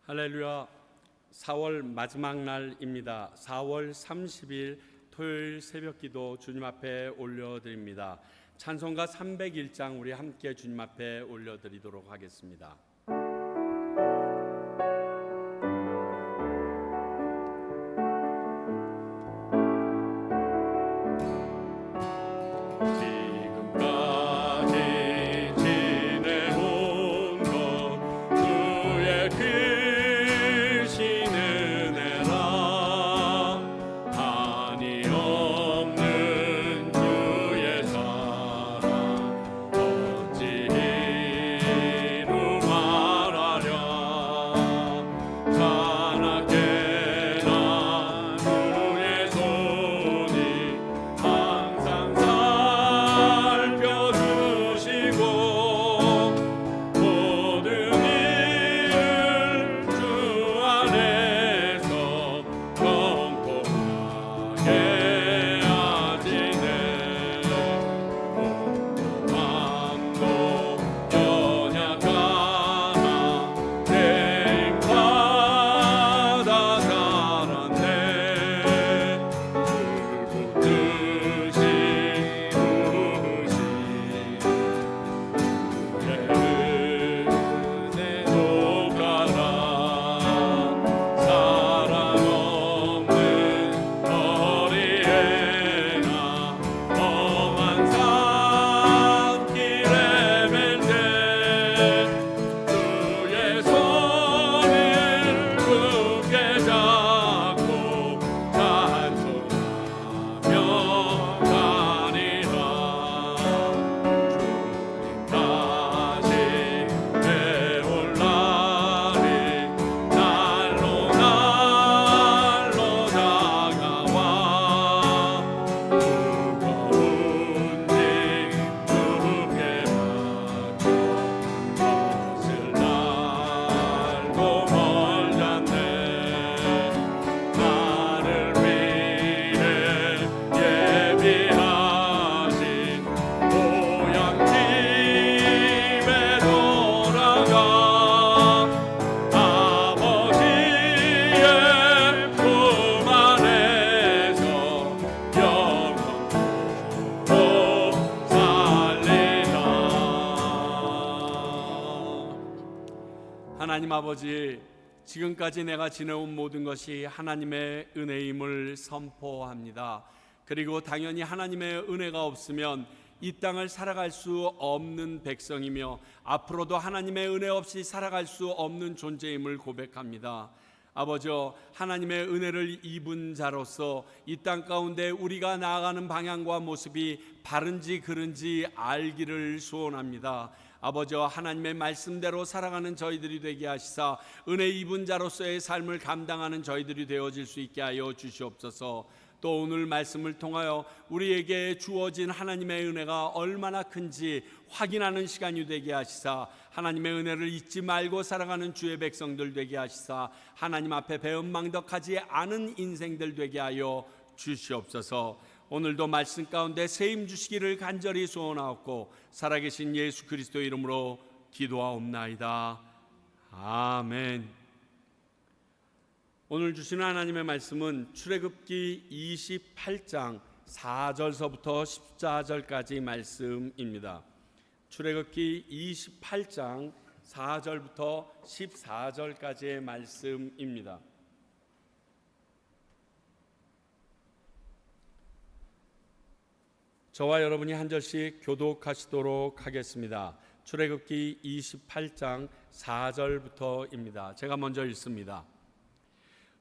할렐루야. 4월 마지막 날입니다. 4월 30일 토요일 새벽기도 주님 앞에 올려드립니다. 찬송가 301장 우리 함께 주님 앞에 올려드리도록 하겠습니다. 하나님 아버지, 지금까지 내가 지내온 모든 것이 하나님의 은혜임을 선포합니다. 그리고 당연히 하나님의 은혜가 없으면 이 땅을 살아갈 수 없는 백성이며 앞으로도 하나님의 은혜 없이 살아갈 수 없는 존재임을 고백합니다. 아버지, 하나님의 은혜를 입은 자로서 이 땅 가운데 우리가 나아가는 방향과 모습이 바른지 그른지 알기를 소원합니다. 아버지, 하나님의 말씀대로 살아가는 저희들이 되게 하시사 은혜 입은 자로서의 삶을 감당하는 저희들이 되어질 수 있게 하여 주시옵소서. 또 오늘 말씀을 통하여 우리에게 주어진 하나님의 은혜가 얼마나 큰지 확인하는 시간이 되게 하시사 하나님의 은혜를 잊지 말고 살아가는 주의 백성들 되게 하시사 하나님 앞에 배은망덕하지 않은 인생들 되게 하여 주시옵소서. 오늘도 말씀 가운데 세임 주시기를 간절히 소원하옵고 살아계신 예수 그리스도 이름으로 기도하옵나이다. 아멘. 오늘 주시는 하나님의 말씀은 출애굽기 28장 4절서부터 14절까지 말씀입니다. 출애굽기 28장 4절부터 14절까지의 말씀입니다. 저와 여러분이 한 절씩 교독하시도록 하겠습니다. 출애굽기 28장 4절부터입니다. 제가 먼저 읽습니다.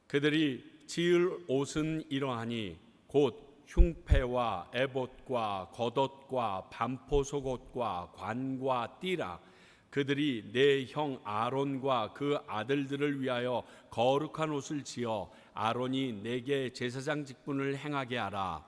그들이 지을 옷은 이러하니 곧 흉패와 에봇과 겉옷과 반포 속옷과 관과 띠라. 그들이 내 형 아론과 그 아들들을 위하여 거룩한 옷을 지어 아론이 내게 제사장 직분을 행하게 하라.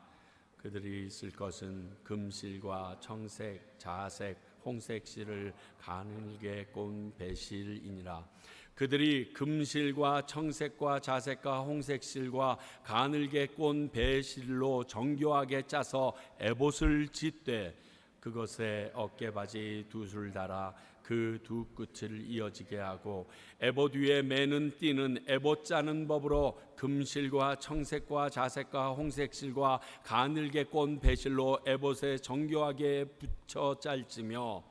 그들이 쓸 것은 금실과 청색, 자색, 홍색 실을 가늘게 꼰 배실이니라. 그들이 금실과 청색과 자색과 홍색 실과 가늘게 꼰 배실로 정교하게 짜서 에봇을 짓되 그것에 어깨바지 두 줄 달아 그 두 끝을 이어지게 하고 에봇 위에 매는 띠는 에봇 짜는 법으로 금실과 청색과 자색과 홍색실과 가늘게 꼰 배실로 에봇에 정교하게 붙여 짤지며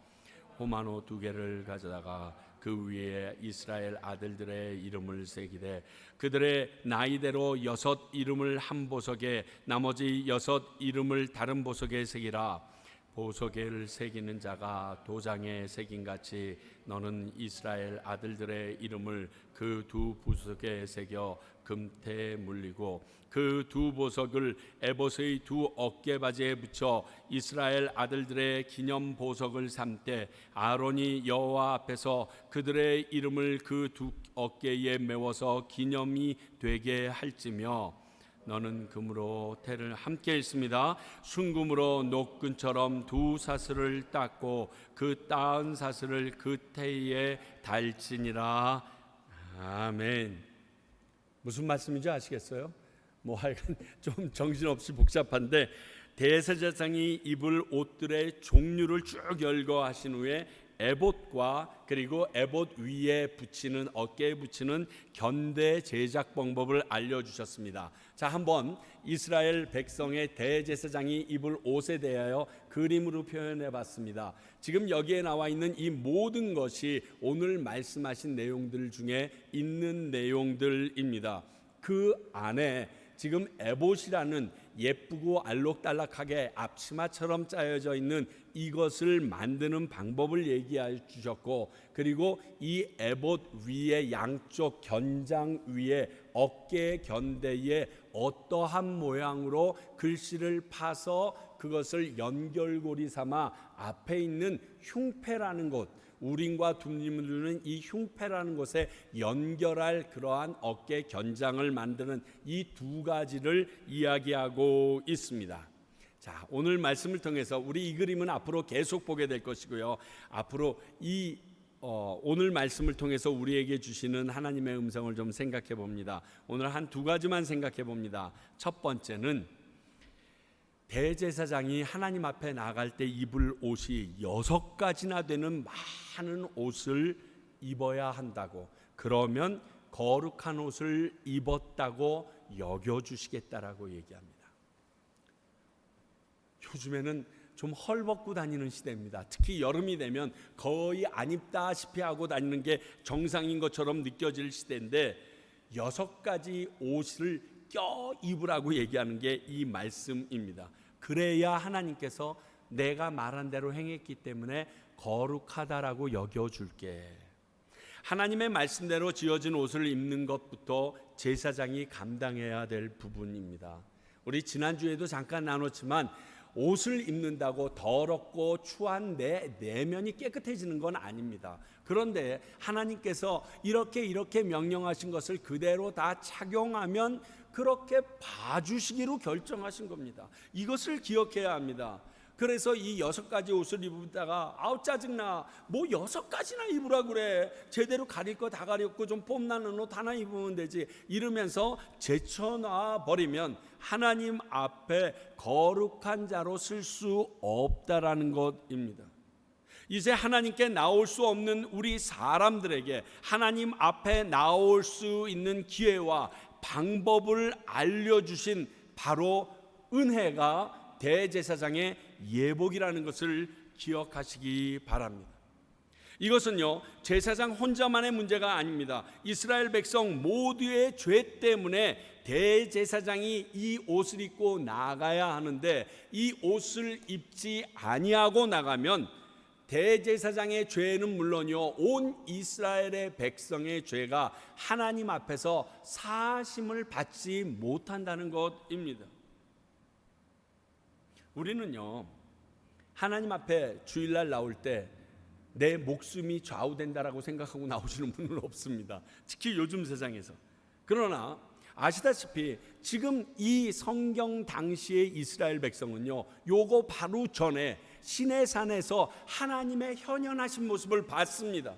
호마노 2개를 가져다가 그 위에 이스라엘 아들들의 이름을 새기되 그들의 나이대로 6 이름을 한 보석에 나머지 6 이름을 다른 보석에 새기라. 보석에를 새기는 자가 도장에 새긴 같이 너는 이스라엘 아들들의 이름을 그 두 보석에 새겨 금태에 물리고 그 두 보석을 에봇의 두 어깨바지에 붙여 이스라엘 아들들의 기념 보석을 삼되 아론이 여호와 앞에서 그들의 이름을 그 두 어깨에 메워서 기념이 되게 할지며 너는 금으로 태를 함께 읽습니다. 순금으로 녹근처럼 두 사슬을 닦고 그 따은 사슬을 그 태에 달지니라. 아멘. 무슨 말씀인지 아시겠어요? 뭐 하여간 좀 정신없이 복잡한데 대제사장이 입을 옷들의 종류를 쭉 열거하신 후에 에봇과 그리고 에봇 위에 붙이는 어깨에 붙이는 견대 제작 방법을 알려주셨습니다. 자, 한번 이스라엘 백성의 대제사장이 입을 옷에 대하여 그림으로 표현해 봤습니다. 지금 여기에 나와 있는 이 모든 것이 오늘 말씀하신 내용들 중에 있는 내용들입니다. 그 안에 지금 에봇이라는 예쁘고 알록달록하게 앞치마처럼 짜여져 있는 이것을 만드는 방법을 얘기해 주셨고, 그리고 이 에봇 위에 양쪽 견장 위에 어깨 견대에 어떠한 모양으로 글씨를 파서 그것을 연결고리 삼아 앞에 있는 흉패라는 곳, 우림과 둠림을 두는 이 흉패라는 곳에 연결할 그러한 어깨 견장을 만드는 이 두 가지를 이야기하고 있습니다. 자, 오늘 말씀을 통해서 우리 이 그림은 앞으로 계속 보게 될 것이고요. 앞으로 오늘 말씀을 통해서 우리에게 주시는 하나님의 음성을 좀 생각해 봅니다. 오늘 한 두 가지만 생각해 봅니다. 첫 번째는 대제사장이 하나님 앞에 나갈 때 입을 옷이 6가지나 되는 많은 옷을 입어야 한다고, 그러면 거룩한 옷을 입었다고 여겨주시겠다라고 얘기합니다. 요즘에는 좀 헐벗고 다니는 시대입니다. 특히 여름이 되면 거의 안 입다시피 하고 다니는 게 정상인 것처럼 느껴질 시대인데 6가지 옷을 껴 입으라고 얘기하는 게 이 말씀입니다. 그래야 하나님께서 내가 말한 대로 행했기 때문에 거룩하다라고 여겨줄게. 하나님의 말씀대로 지어진 옷을 입는 것부터 제사장이 감당해야 될 부분입니다. 우리 지난주에도 잠깐 나눴지만 옷을 입는다고 더럽고 추한 내 내면이 깨끗해지는 건 아닙니다. 그런데 하나님께서 이렇게 명령하신 것을 그대로 다 착용하면 그렇게 봐주시기로 결정하신 겁니다. 이것을 기억해야 합니다. 그래서 이 6가지 옷을 입다가 아우 짜증나, 뭐 6가지나 입으라 그래, 제대로 가릴 거 다 가렸고 좀 뽐나는 옷 하나 입으면 되지 이러면서 제쳐놔 버리면 하나님 앞에 거룩한 자로 쓸 수 없다라는 것입니다. 이제 하나님께 나올 수 없는 우리 사람들에게 하나님 앞에 나올 수 있는 기회와 방법을 알려주신 바로 은혜가 대제사장의 예복이라는 것을 기억하시기 바랍니다. 이것은요, 제사장 혼자만의 문제가 아닙니다. 이스라엘 백성 모두의 죄 때문에 대제사장이 이 옷을 입고 나가야 하는데 이 옷을 입지 아니하고 나가면 대제사장의 죄는 물론이요, 온 이스라엘의 백성의 죄가 하나님 앞에서 사하심을 받지 못한다는 것입니다. 우리는요, 하나님 앞에 주일날 나올 때 내 목숨이 좌우된다라고 생각하고 나오시는 분은 없습니다. 특히 요즘 세상에서. 그러나 아시다시피 지금 이 성경 당시의 이스라엘 백성은요, 요거 바로 전에 시내산에서 하나님의 현현하신 모습을 봤습니다.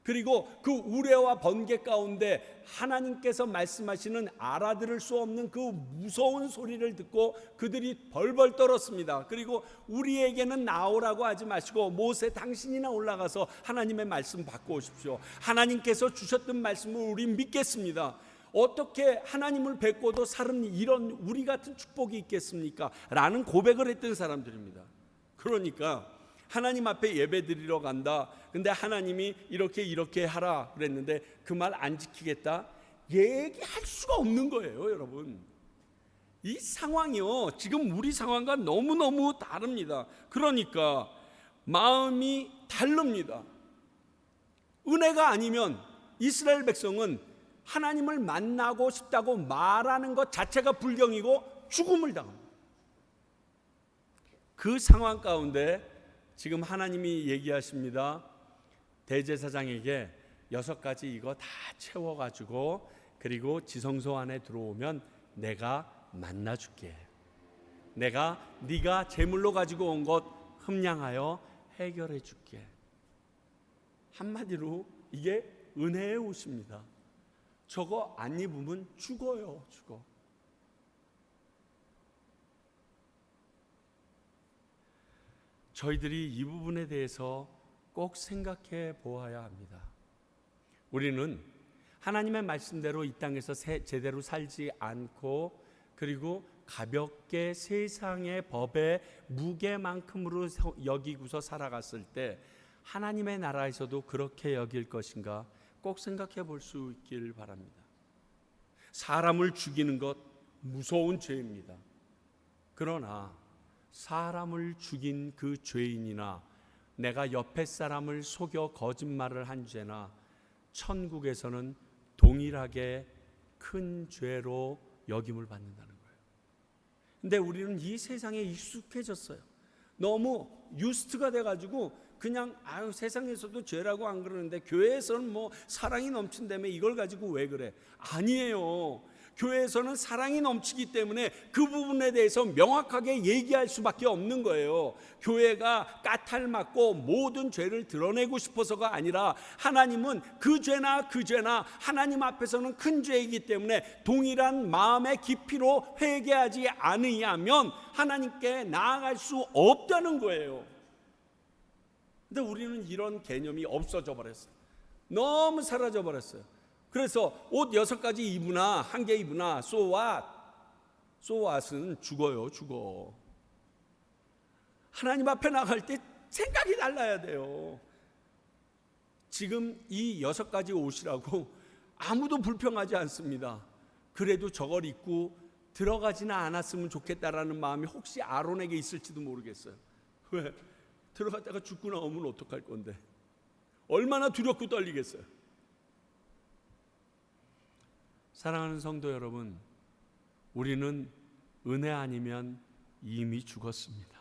그리고 그 우레와 번개 가운데 하나님께서 말씀하시는 알아들을 수 없는 그 무서운 소리를 듣고 그들이 벌벌 떨었습니다. 그리고 우리에게는 나오라고 하지 마시고 모세 당신이나 올라가서 하나님의 말씀 받고 오십시오. 하나님께서 주셨던 말씀을 우린 믿겠습니다. 어떻게 하나님을 뵙고도 살은 이런 우리 같은 축복이 있겠습니까? 라는 고백을 했던 사람들입니다. 그러니까 하나님 앞에 예배 드리러 간다. 근데 하나님이 이렇게 하라 그랬는데 그 말 안 지키겠다? 얘기할 수가 없는 거예요, 여러분. 이 상황이요, 지금 우리 상황과 너무너무 다릅니다. 그러니까 마음이 다릅니다. 은혜가 아니면 이스라엘 백성은 하나님을 만나고 싶다고 말하는 것 자체가 불경이고 죽음을 당합니다. 그 상황 가운데 지금 하나님이 얘기하십니다. 대제사장에게 6가지 이거 다 채워가지고 그리고 지성소 안에 들어오면 내가 만나줄게. 내가 네가 제물로 가지고 온 것 흠량하여 해결해 줄게. 한마디로 이게 은혜의 옷입니다. 저거 안 입으면 죽어요. 죽어. 저희들이 이 부분에 대해서 꼭 생각해 보아야 합니다. 우리는 하나님의 말씀대로 이 땅에서 제대로 살지 않고 그리고 가볍게 세상의 법의 무게만큼으로 여기고서 살아갔을 때 하나님의 나라에서도 그렇게 여길 것인가 꼭 생각해 볼 수 있길 바랍니다. 사람을 죽이는 것 무서운 죄입니다. 그러나 사람을 죽인 그 죄인이나 내가 옆에 사람을 속여 거짓말을 한 죄나 천국에서는 동일하게 큰 죄로 여김을 받는다는 거예요. 근데 우리는 이 세상에 익숙해졌어요. 너무 유스트가 돼가지고 그냥 세상에서도 죄라고 안 그러는데 교회에서는 뭐 사랑이 넘친다며 이걸 가지고 왜 그래? 아니에요. 교회에서는 사랑이 넘치기 때문에 그 부분에 대해서 명확하게 얘기할 수밖에 없는 거예요. 교회가 까탈맞고 모든 죄를 드러내고 싶어서가 아니라 하나님은 그 죄나 하나님 앞에서는 큰 죄이기 때문에 동일한 마음의 깊이로 회개하지 않으면 하나님께 나아갈 수 없다는 거예요. 근데 우리는 이런 개념이 없어져 버렸어요. 너무 사라져 버렸어요. 그래서 옷 6가지 입으나 1개 입으나 so what은 죽어요. 죽어. 하나님 앞에 나갈 때 생각이 달라야 돼요. 지금 이 6가지 옷이라고 아무도 불평하지 않습니다. 그래도 저걸 입고 들어가지는 않았으면 좋겠다라는 마음이 혹시 아론에게 있을지도 모르겠어요. 왜? 들어갔다가 죽고 나오면 어떡할 건데? 얼마나 두렵고 떨리겠어요. 사랑하는 성도 여러분, 우리는 은혜 아니면 이미 죽었습니다.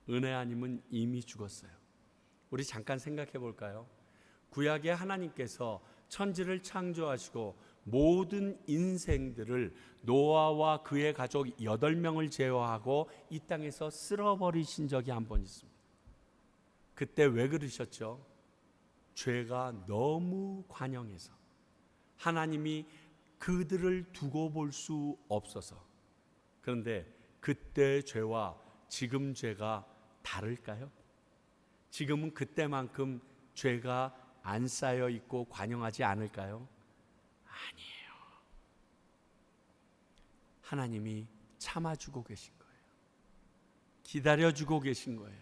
은혜 아니면 이미 죽었어요. 우리 잠깐 생각해 볼까요? 구약의 하나님께서 천지를 창조하시고 모든 인생들을 노아와 그의 가족 8명을 제어하고 이 땅에서 쓸어버리신 적이 한 번 있습니다. 그때 왜 그러셨죠? 죄가 너무 관영해서 하나님이 그들을 두고 볼 수 없어서. 그런데 그때 죄와 지금 죄가 다를까요? 지금은 그때만큼 죄가 안 쌓여 있고 관영하지 않을까요? 아니에요. 하나님이 참아주고 계신 거예요. 기다려주고 계신 거예요.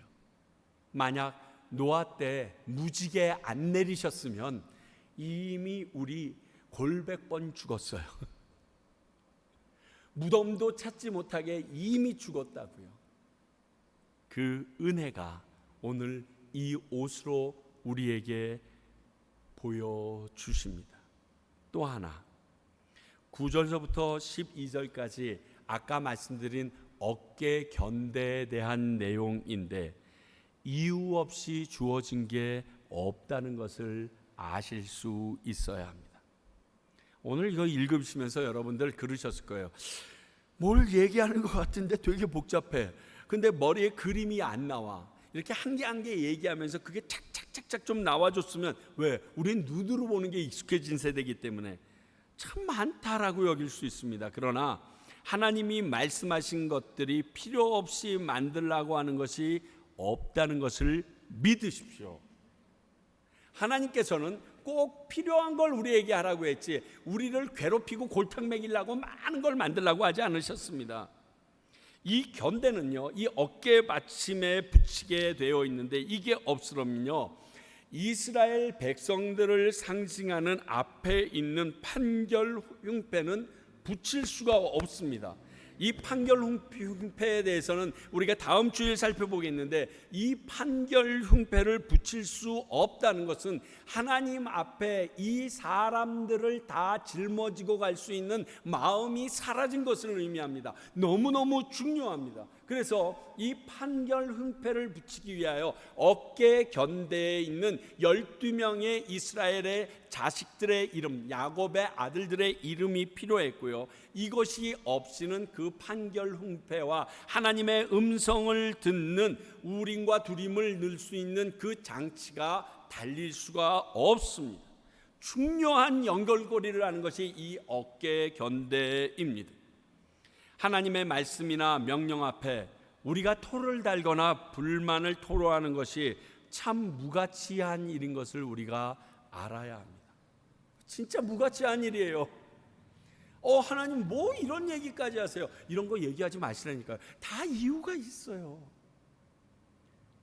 만약 노아 때 무지개 안 내리셨으면 이미 우리 골백 번 죽었어요. 무덤도 찾지 못하게 이미 죽었다고요. 그 은혜가 오늘 이 옷으로 우리에게 보여주십니다. 또 하나 9절서부터 12절까지 아까 말씀드린 어깨 견대에 대한 내용인데 이유 없이 주어진 게 없다는 것을 아실 수 있어야 합니다. 오늘 이거 읽으시면서 여러분들 그러셨을 거예요. 뭘 얘기하는 것 같은데 되게 복잡해. 근데 머리에 그림이 안 나와. 이렇게 한 개 한 개 얘기하면서 그게 착착착착 좀 나와줬으면, 왜? 우린 눈으로 보는 게 익숙해진 세대이기 때문에 참 많다라고 여길 수 있습니다. 그러나 하나님이 말씀하신 것들이 필요 없이 만들라고 하는 것이 없다는 것을 믿으십시오. 하나님께서는 꼭 필요한 걸 우리에게 하라고 했지, 우리를 괴롭히고 골탕 먹이려고 많은 걸 만들라고 하지 않으셨습니다. 이 견대는요, 이 어깨 받침에 붙이게 되어 있는데, 이게 없으면요, 이스라엘 백성들을 상징하는 앞에 있는 판결 흉패는 붙일 수가 없습니다. 이 판결 흉패에 대해서는 우리가 다음 주에 살펴보겠는데, 이 판결 흉패를 붙일 수 없다는 것은 하나님 앞에 이 사람들을 다 짊어지고 갈 수 있는 마음이 사라진 것을 의미합니다. 너무너무 중요합니다. 그래서 이 판결 흉패를 붙이기 위하여 어깨 견대에 있는 12명의 이스라엘의 자식들의 이름, 야곱의 아들들의 이름이 필요했고요, 이것이 없이는 그 판결 흉패와 하나님의 음성을 듣는 우림과 두림을 넣을 수 있는 그 장치가 달릴 수가 없습니다. 중요한 연결고리를 하는 것이 이 어깨 견대입니다. 하나님의 말씀이나 명령 앞에 우리가 토를 달거나 불만을 토로하는 것이 참 무가치한 일인 것을 우리가 알아야 합니다. 진짜 무가치한 일이에요. 하나님 뭐 이런 얘기까지 하세요? 이런 거 얘기하지 마시라니까요. 다 이유가 있어요.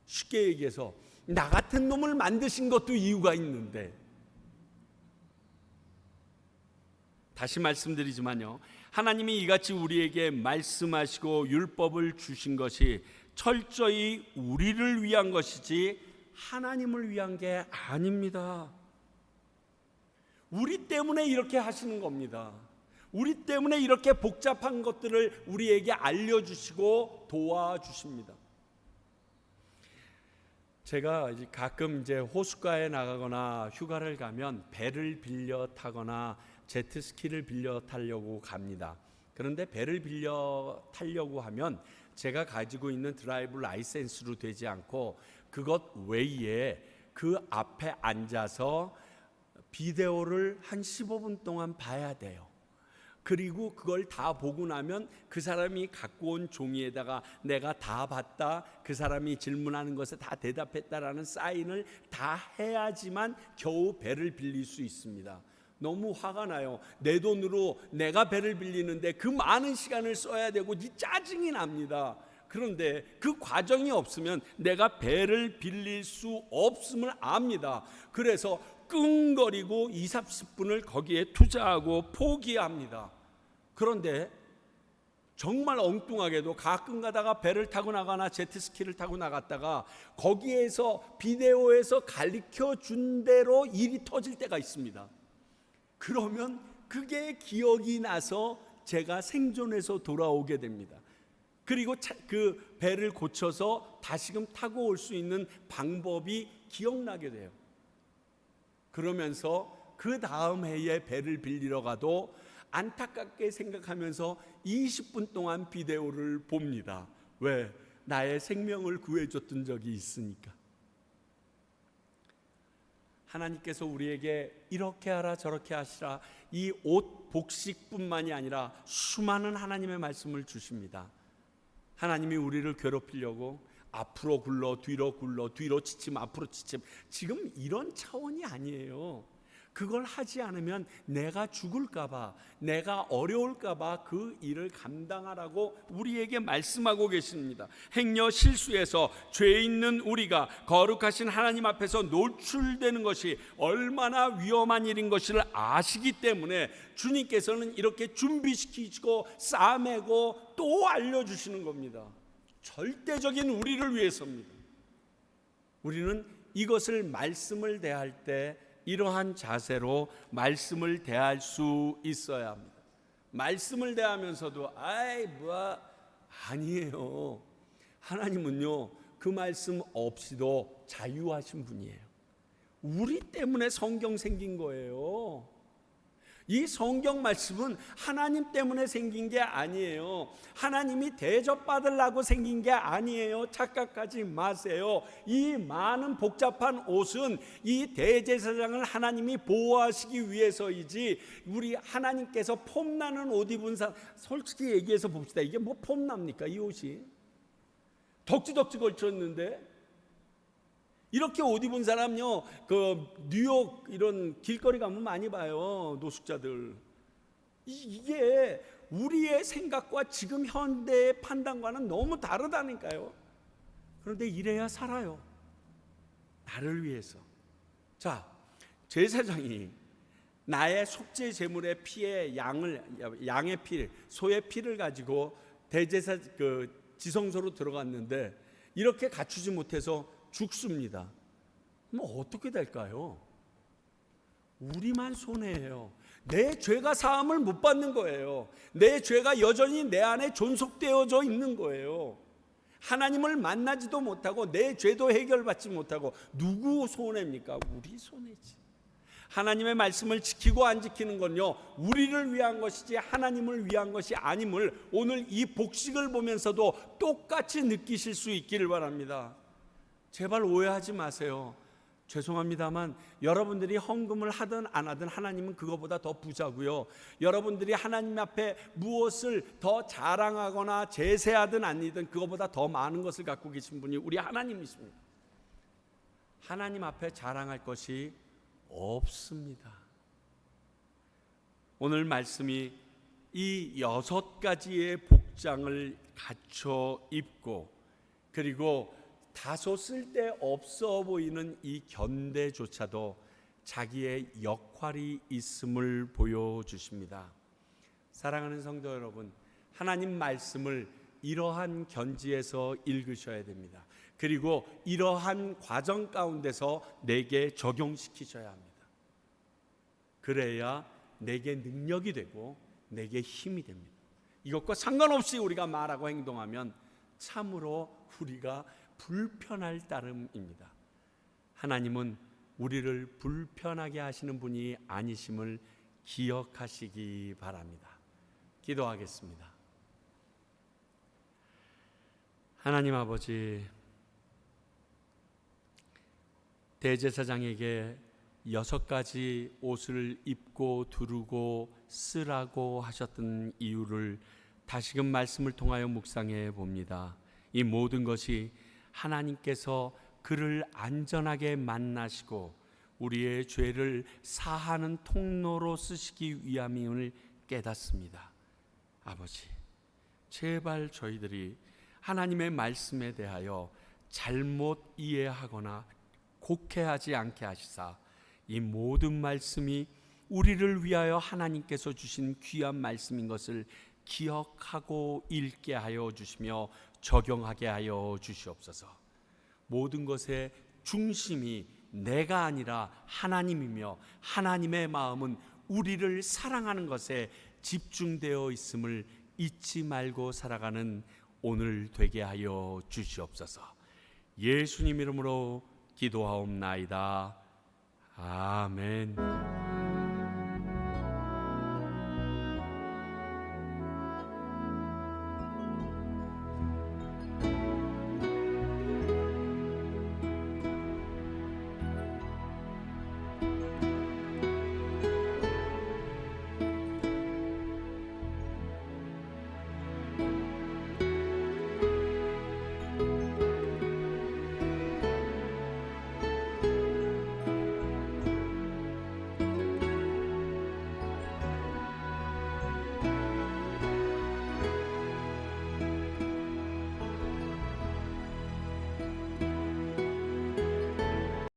쉽게 얘기해서 나 같은 놈을 만드신 것도 이유가 있는데, 다시 말씀드리지만요, 하나님이 이같이 우리에게 말씀하시고 율법을 주신 것이 철저히 우리를 위한 것이지 하나님을 위한 게 아닙니다. 우리 때문에 이렇게 하시는 겁니다. 우리 때문에 이렇게 복잡한 것들을 우리에게 알려주시고 도와주십니다. 제가 가끔 호숫가에 나가거나 휴가를 가면 배를 빌려 타거나 제트스키를 빌려 타려고 갑니다. 그런데 배를 빌려 타려고 하면 제가 가지고 있는 드라이브 라이센스로 되지 않고 그것 외에 그 앞에 앉아서 비데오를 한 15분 동안 봐야 돼요. 그리고 그걸 다 보고 나면 그 사람이 갖고 온 종이에다가 내가 다 봤다, 그 사람이 질문하는 것에 다 대답했다라는 사인을 다 해야지만 겨우 배를 빌릴 수 있습니다. 너무 화가 나요. 내 돈으로 내가 배를 빌리는데 그 많은 시간을 써야 되고 짜증이 납니다. 그런데 그 과정이 없으면 내가 배를 빌릴 수 없음을 압니다. 그래서 끙거리고 20-30분을 거기에 투자하고 포기합니다. 그런데 정말 엉뚱하게도 가끔 가다가 배를 타고 나가나 제트스키를 타고 나갔다가 거기에서 비데오에서 가르쳐 준 대로 일이 터질 때가 있습니다. 그러면 그게 기억이 나서 제가 생존해서 돌아오게 됩니다. 그리고 그 배를 고쳐서 다시금 타고 올 수 있는 방법이 기억나게 돼요. 그러면서 그 다음 해에 배를 빌리러 가도 안타깝게 생각하면서 20분 동안 비데오를 봅니다. 왜? 나의 생명을 구해줬던 적이 있으니까. 하나님께서 우리에게 이렇게 하라 저렇게 하시라, 이 옷 복식뿐만이 아니라 수많은 하나님의 말씀을 주십니다. 하나님이 우리를 괴롭히려고 앞으로 굴러 뒤로 굴러 뒤로 지침 앞으로 지침, 지금 이런 차원이 아니에요. 그걸 하지 않으면 내가 죽을까 봐, 내가 어려울까 봐 그 일을 감당하라고 우리에게 말씀하고 계십니다. 행여 실수해서 죄 있는 우리가 거룩하신 하나님 앞에서 노출되는 것이 얼마나 위험한 일인 것을 아시기 때문에 주님께서는 이렇게 준비시키시고 싸매고 또 알려주시는 겁니다. 절대적인 우리를 위해서입니다. 우리는 이것을 말씀을 대할 때 이러한 자세로 말씀을 대할 수 있어야 합니다. 말씀을 대하면서도 아니에요. 하나님은요, 그 말씀 없이도 자유하신 분이에요. 우리 때문에 성경 생긴 거예요. 이 성경 말씀은 하나님 때문에 생긴 게 아니에요. 하나님이 대접받으려고 생긴 게 아니에요. 착각하지 마세요. 이 많은 복잡한 옷은 이 대제사장을 하나님이 보호하시기 위해서이지, 우리 하나님께서 폼나는 옷 입은 사람, 솔직히 얘기해서 봅시다. 이게 뭐 폼납니까? 이 옷이 덕지덕지 걸쳤는데, 이렇게 옷 입은 사람요, 그 뉴욕 이런 길거리 가면 많이 봐요. 노숙자들. 이게 우리의 생각과 지금 현대의 판단과는 너무 다르다니까요. 그런데 이래야 살아요. 나를 위해서. 자, 제사장이 나의 속죄 제물의 피에 양의 피, 소의 피를 가지고 대제사 지성소로 들어갔는데 이렇게 갖추지 못해서 죽습니다. 뭐 어떻게 될까요? 우리만 손해예요. 내 죄가 사함을 못 받는 거예요. 내 죄가 여전히 내 안에 존속되어져 있는 거예요. 하나님을 만나지도 못하고 내 죄도 해결받지 못하고 누구 손해입니까? 우리 손해지. 하나님의 말씀을 지키고 안 지키는 건요, 우리를 위한 것이지 하나님을 위한 것이 아님을 오늘 이 복식을 보면서도 똑같이 느끼실 수 있기를 바랍니다. 제발 오해하지 마세요. 죄송합니다만 여러분들이 헌금을 하든 안 하든 하나님은 그거보다 더 부자고요. 여러분들이 하나님 앞에 무엇을 더 자랑하거나 제세하든 아니든 그거보다 더 많은 것을 갖고 계신 분이 우리 하나님이십니다. 하나님 앞에 자랑할 것이 없습니다. 오늘 말씀이 이 6가지의 복장을 갖춰 입고, 그리고 다소 쓸데없어 보이는 이 견대조차도 자기의 역할이 있음을 보여주십니다. 사랑하는 성도 여러분, 하나님 말씀을 이러한 견지에서 읽으셔야 됩니다. 그리고 이러한 과정 가운데서 내게 적용시키셔야 합니다. 그래야 내게 능력이 되고 내게 힘이 됩니다. 이것과 상관없이 우리가 말하고 행동하면 참으로 우리가 불편할 따름입니다. 하나님은 우리를 불편하게 하시는 분이 아니심을 기억하시기 바랍니다. 기도하겠습니다. 하나님 아버지, 대제사장에게 6가지 옷을 입고 두르고 쓰라고 하셨던 이유를 다시금 말씀을 통하여 묵상해 봅니다. 이 모든 것이 하나님께서 그를 안전하게 만나시고 우리의 죄를 사하는 통로로 쓰시기 위함임을 깨닫습니다. 아버지, 제발 저희들이 하나님의 말씀에 대하여 잘못 이해하거나 곡해하지 않게 하시사 이 모든 말씀이 우리를 위하여 하나님께서 주신 귀한 말씀인 것을 기억하고 읽게 하여 주시며 적용하게 하여 주시옵소서. 모든 것의 중심이 내가 아니라 하나님이며 하나님의 마음은 우리를 사랑하는 것에 집중되어 있음을 잊지 말고 살아가는 오늘 되게 하여 주시옵소서. 예수님 이름으로 기도하옵나이다. 아멘.